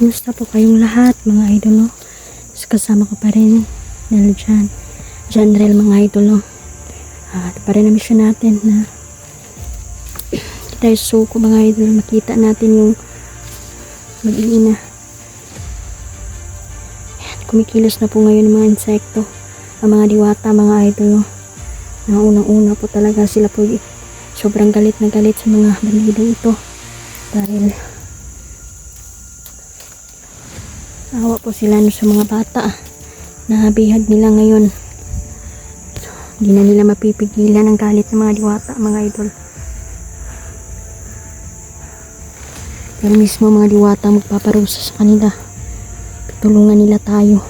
Kumusta po kayong lahat mga idol no? So, kasama ko pa rin Nel Janrel mga idol no? Ito pa rin ang mission natin na tayo suko mga idol, makita natin yung mag-iina. Kumikilos na po ngayon ng mga insekto, ang mga diwata mga idol no? Na unang-una po talaga sila po sobrang galit na galit sa mga bandidong ito dahil awa po sila no sa mga bata na bihag nila ngayon. So, hindi na nila mapipigilan ang galit ng mga diwata mga idol. Pero mismo mga diwata magpaparusa sa kanila. Tutulungan nila tayo.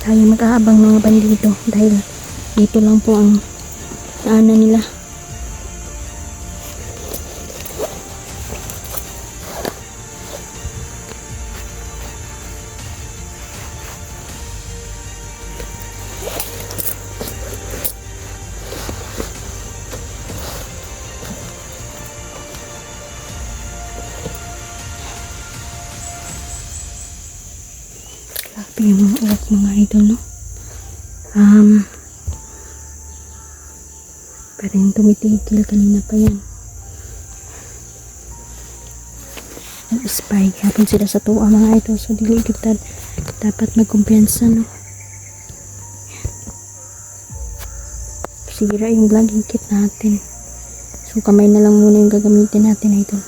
Tayo mag-aabang mga bandido dahil dito lang po ang daanan nila. Grabe yung mga ulat mga idol no. Pero yung tumitigil kanina pa yan. Nag-spy hapon sila sa tuwa mga idol. So dili kita dapat magkumpiyansa no. Sira yung vlogging kit natin. So kamay na lang muna yung gagamitin natin idol.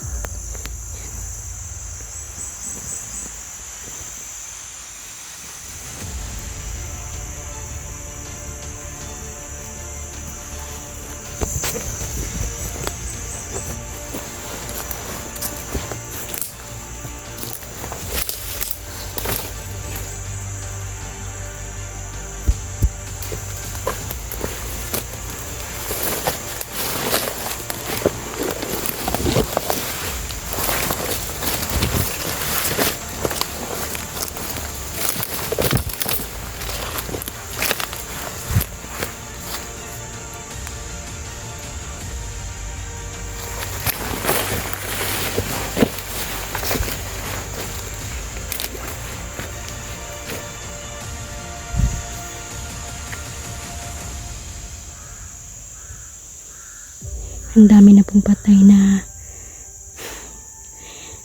Ang dami na pong patay na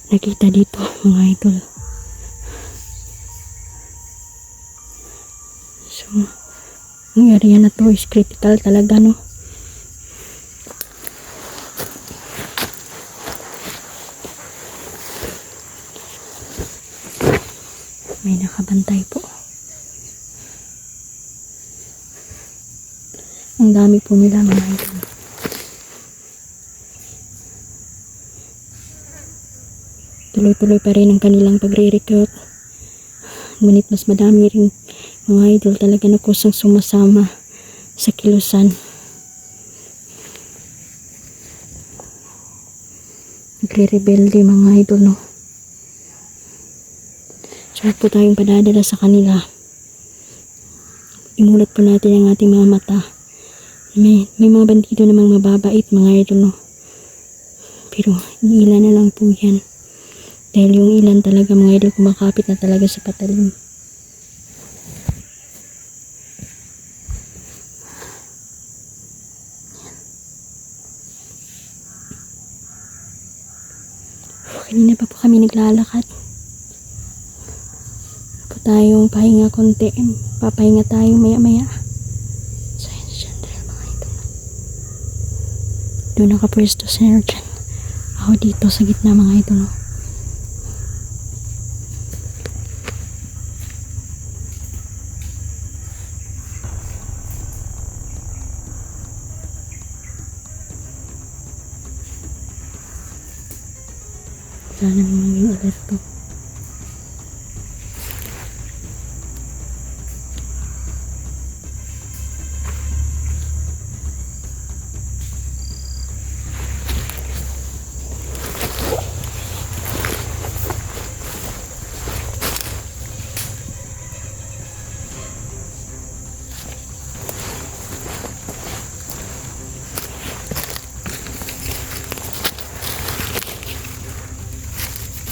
nakita dito mga idol. So ang area na to is critical talaga no. May nakabantay po. Ang dami po nila mga idol. Tuloy-tuloy pa rin ang kanilang pagre-recruit. Ngunit mas madami rin mga idol talaga na kusang sumasama sa kilusan. Nagre-rebelde mga idol no. So po tayong padadala sa kanila. Imulat po natin ang ating mga mata. May mga bandido namang mababait mga idol no. Pero ilan na lang po yan. Dahil yung ilan talaga mga idol kumakapit na talaga sa patalim. Kanina pa po kami naglalakad. Po tayong pahinga konti. Papahinga tayo maya maya. So yun siya mga idol. Doon nakapwesto si Nerjan. Ako dito sa gitna mga idol. Sana maging alerto.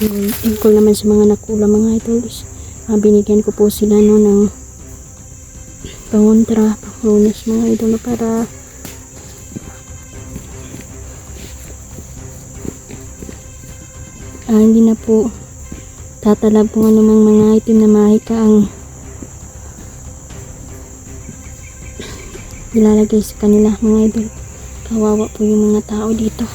Thankful naman sa mga nakulang mga idols. Binigyan ko po sila no ng pangontra, panglunas mga idol para hindi na po tatalab kung anumang mga item na mahika ang ilalagay sa kanila mga idol. Kawawa po yung mga tao dito.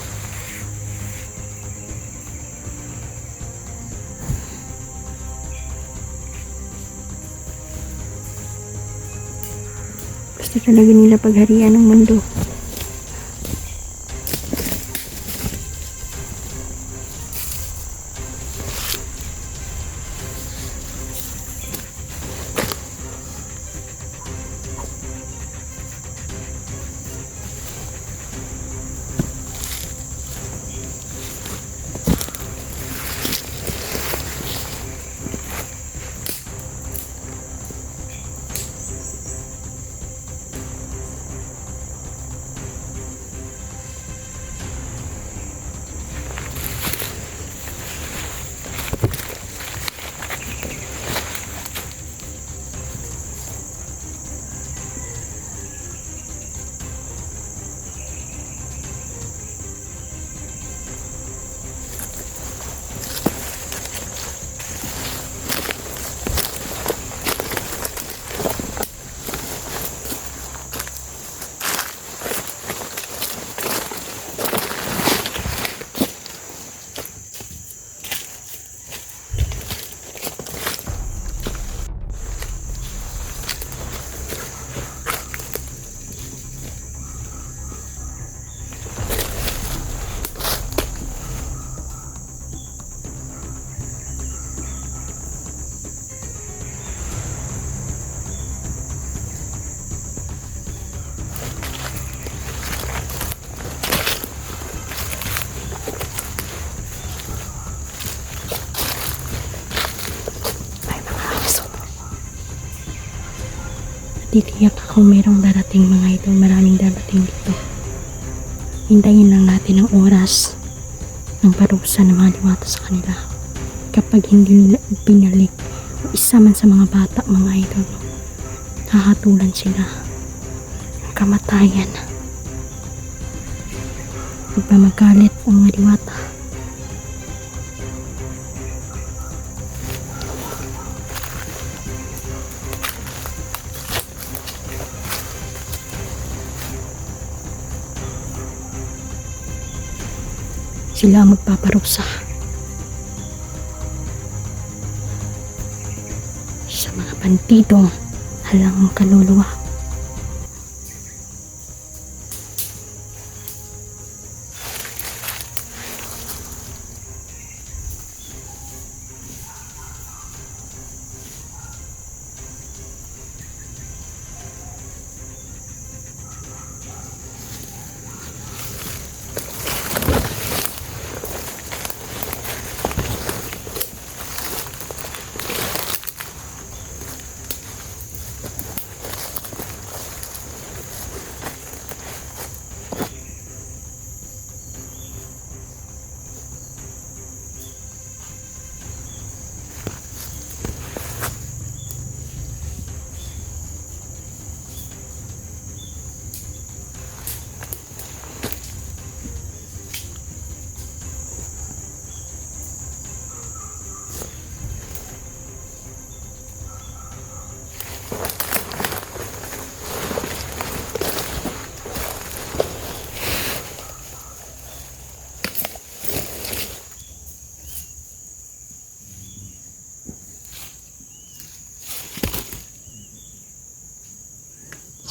Gusto talaga nila pagharian ng mundo. Titiyak ako mayroong darating mga idol. Maraming darating dito. Hintayin lang natin ang oras ng parusa ng mga diwata sa kanila. Kapag hindi nila pinalik o isa man sa mga bata mga idol, hahatulan sila ng kamatayan. Magmamagalit ang mga diwata. Sila ang magpaparusa sa mga bandidong halang kaluluwa.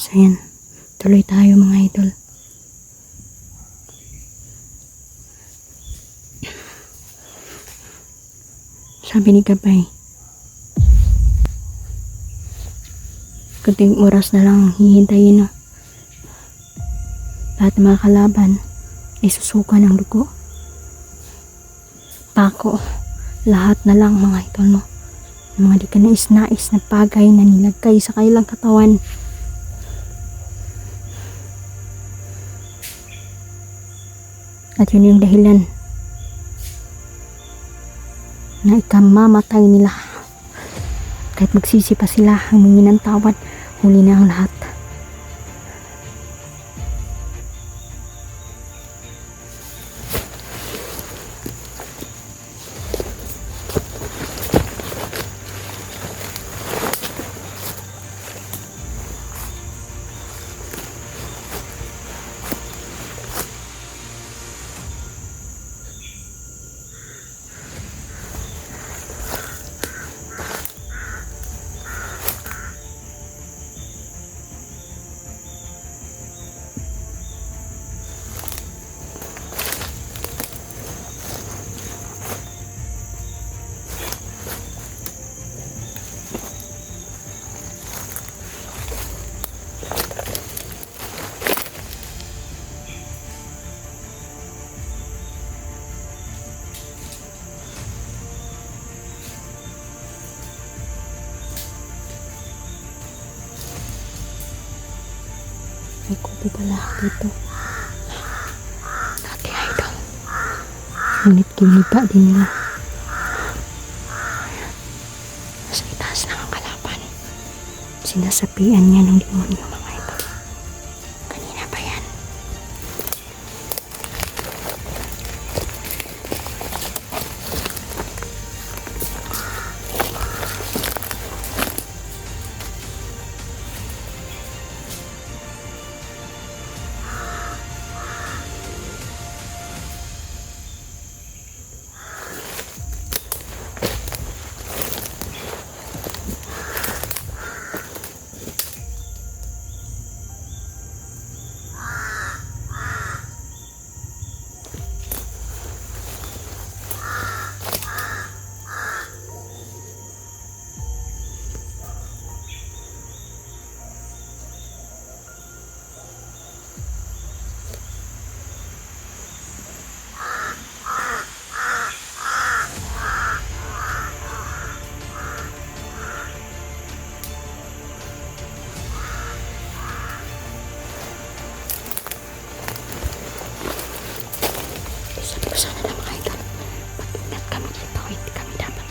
So yan, tuloy tayo mga idol. Sabi ni Gabay, kunting oras na lang hihintayin na lahat ng mga kalaban ay susuka ng dugo. Pako, lahat na lang mga idol no. Mga di ka nais-nais na bagay na nilagay sa kailang katawan. At yun yung dahilan na ikamamatay nila. Kahit magsisi pa sila, humingi ng tawad, huli na ang lahat. May kubo pala dito. Dati idol. Ngunit giniba din nila. Nasa itaas lang ang kalaban. Sinasapian niya ng demonyo mga idol. Kanina pa yan. Sana na mga idol. Pag-ingat kami dito, hindi kami dapat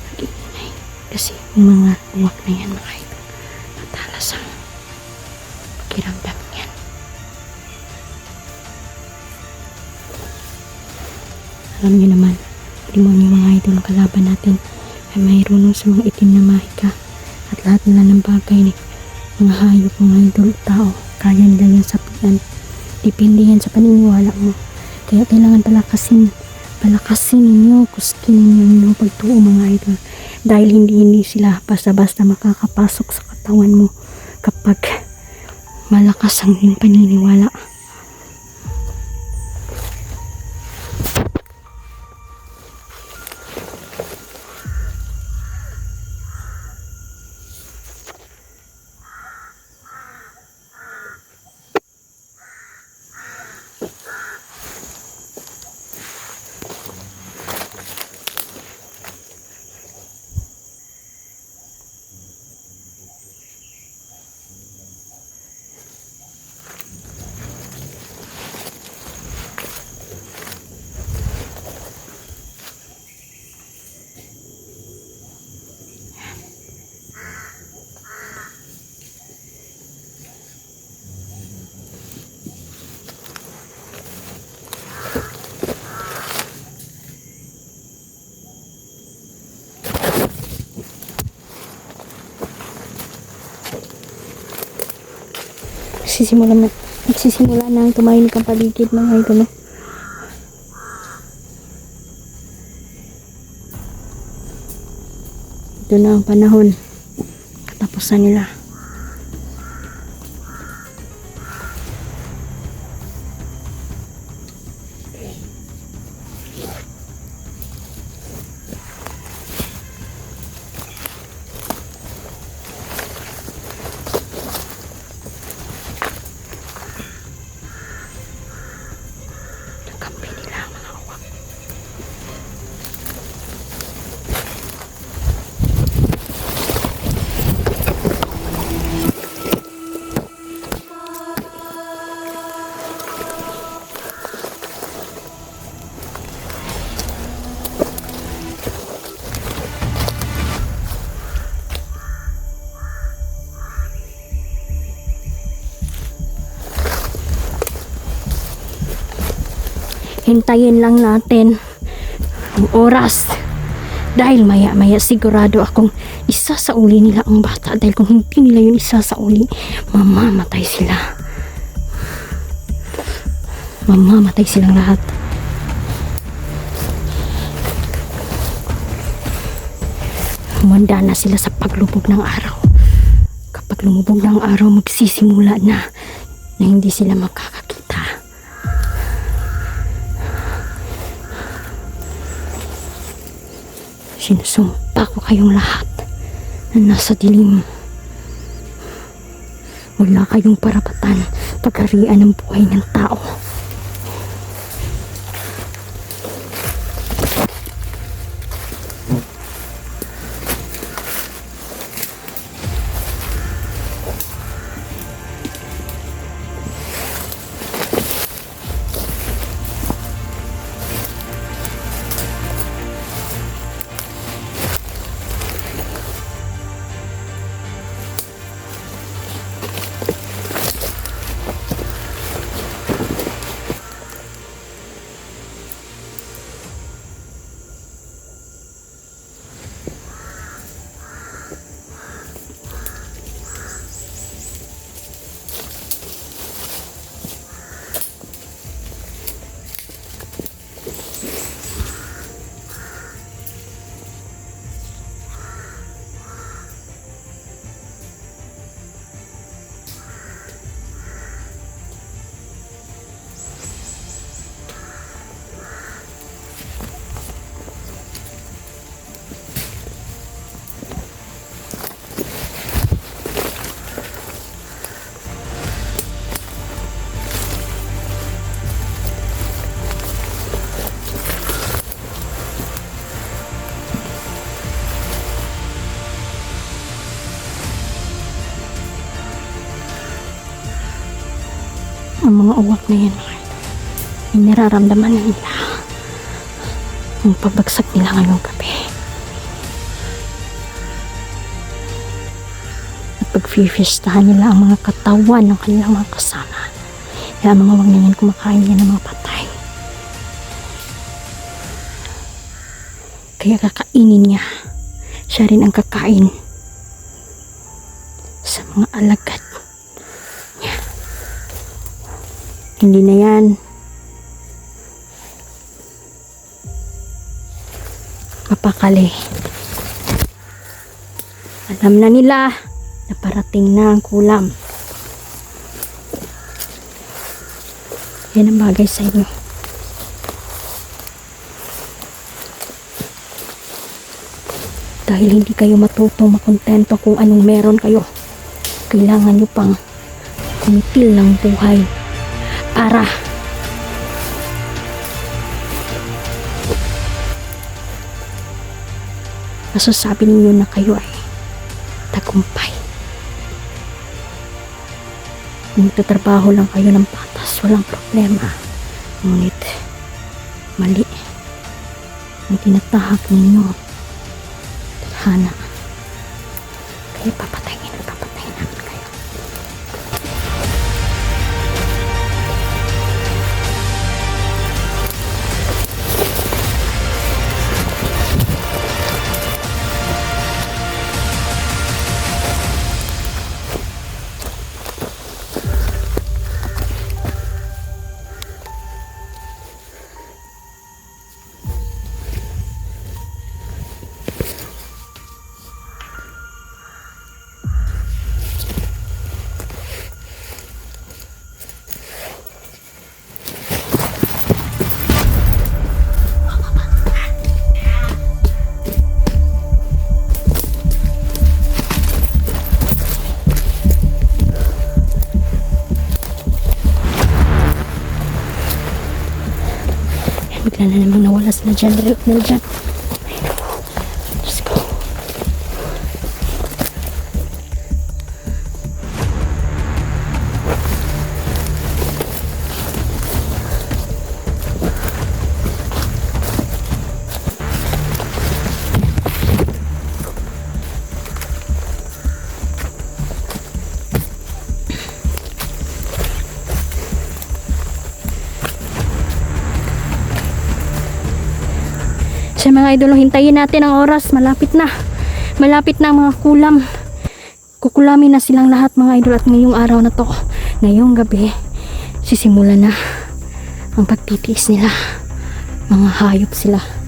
mag-iingay. Kasi yung mga uwak na yan mga idol, matalas ang pakiramdam yan. Alam nyo naman, demonyo mga idol, ang kalaban natin ay mayroon sa mga itim na mahika at lahat nila ng bagay ni mga hayop, mga idol, tao, kaya nila yung sapian. Depende yan sa paniniwala mo. Kaya kailangan palakasin ninyo, kuskin ninyo yung pagtuo mga idol. Dahil hindi sila basta-basta makakapasok sa katawan mo kapag malakas ang iyong paniniwala. Nagsisimula na ang tumahimik ang paligid mga idol. Ito na ang panahon. Katapusan nila. Hintayin lang natin ang oras. Dahil maya-maya sigurado akong isasauli nila ang bata. Dahil kung hindi nila yun isasauli, mamamatay sila. Mamamatay silang lahat. Humanda na sila sa paglubog ng araw. Kapag lumubog ng araw, magsisimula na hindi sila makakakita. Sinusumpa ko kayong lahat na nasa dilim. Wala kayong parapatan pagharian ng buhay ng tao. Ang mga uwak na yan, ay nararamdaman na nila ang pagbagsak nila ngayong gabi. At pag-fiestahan nila ang mga katawan ng kanilang mga kasama. Kaya ang mga uwak na yan, kumakain yan ng mga patay. Kaya kakainin niya. Siya rin ang kakain sa mga alagad. Hindi na yan mapakali. Alam na nila na parating na ang kulam. Yan ang bagay sa inyo. Dahil hindi kayo matutong makontento kung anong meron kayo, kailangan nyo pang kumitil ng buhay. Ara. Masasabi ninyo na kayo ay tagumpay. Kung nagtatrabaho lang kayo ng patas, walang problema. Ngunit, mali ang tinatahak ninyo. Tadhana. Kaya papatayin namin kayo. Bigla na namang nawala sila dyan. Let's go. Sa mga idol, hintayin natin ang oras. Malapit na. Malapit na ang mga kulam. Kukulamin na silang lahat mga idol. At ngayong araw na to, ngayong gabi, sisimula na ang pagtitiis nila. Mga hayop sila.